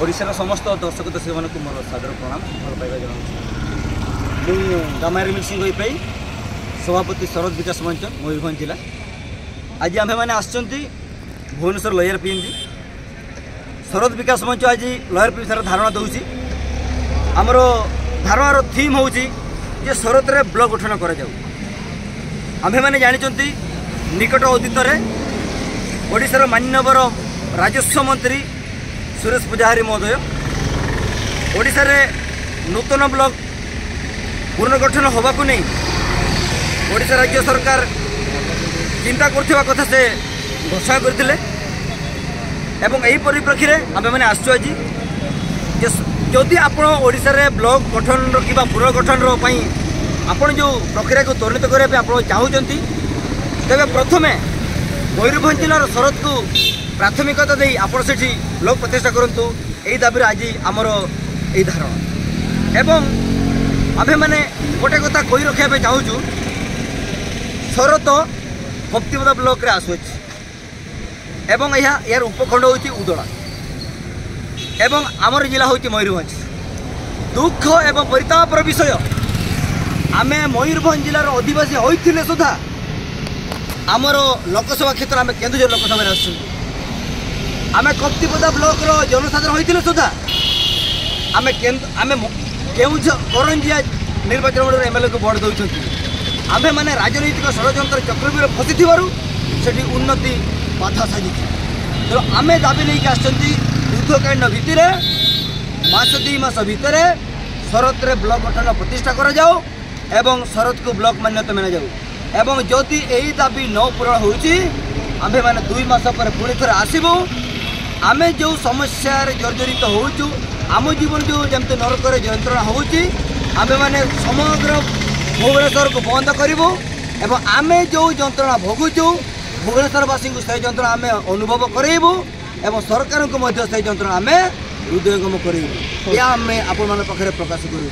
ओडिशार समस्त दर्शक दर्शक मानक मोर सादर प्रणाम भल पाइबा जनाऊँ मुझे गामारी मिक्सिंग पाई सभापति शरद विकास मंच मयूरभंज जिला आज आम मैंने भुवनेश्वर लयर पीएमजी शरद विकास मंच आज लयर पी सार धारणा दूसरी आमर धारणार थीम हूँ जे शरद रे ब्लॉक गठन करें मैंने जानते निकट अतीत ओडिशार मान्यवर राजस्व मंत्री सुरेश पूजाहारी महोदय ओडिशा रे नूतन ब्लॉक पुनर्गठन होगा नहीं ओडिशा राज्य सरकार चिंता करथिबा कथा से घोषणा करथिले एवं एही परिप्रेक्षी रे आमे माने आसु आज जदि आपण ओडिशा रे ब्लॉक गठन किबा पुनर्गठन रो पई आपण जो प्रक्रिया को त्वरित करबा पे आपण चाहूचंती तबे प्रथमे मयूरभंज जिलार शरद को प्राथमिकता दे आपण सेठी ब्लॉक प्रतिष्ठा करंतु एही दाबी आज आमर एही धारणा एवं आमे माने गोटे कथा कहि रखिया पे चाहूचु शरद कप्तिपदा ब्लॉक रे आसुच एवं यार उपखंड होची उदला एवं आमर जिला होची मयूरभंज दुख एवं परितापर विषय आमे मयूरभंज जिलार आदिवासी होइथिले सुधा आमर लोकसभा क्षेत्र आमे केन्दुझर लोकसभा आसु आमे कप्तिपदा ब्लॉक रो जनसाधारण होइथिले सुधा आमे केन्दुझर करंजिया निर्वाचन मंडल एमएलए को भोट दउछंती आमे माने राजनीतिक षड्यंत्र चक्रव्यूह फसी सेठी उन्नति बाधा साजी तो आमे दाबी नहीं आसछंती युद्धकालीन भित्तिर मास 2 मास भितर शरद रे ब्लॉक गठन प्रतिष्ठा करा जाओ एवं शरद को ब्लॉक मान्यता मिल जाओ एवं जदि यही दाबी न पूरण होउची आमे माने 2 मास पर पुणी थरे आसीबो आमे जो समस्या जर्जरित होउचु आम जीवन जो जमते नरक यंत्रणा होउची आमे माने समग्र भुवनेश्वर को बंद करूँ एवं आमे जो यंत्रणा भोगुचु भुवनेश्वरवासी को से यंत्रणा आमे अनुभव करेबू एवं सरकार को मध्य से यंत्रणा आमे हृदयंगम करूँ या आमे आपण मान पाखरे प्रकाश करूँ।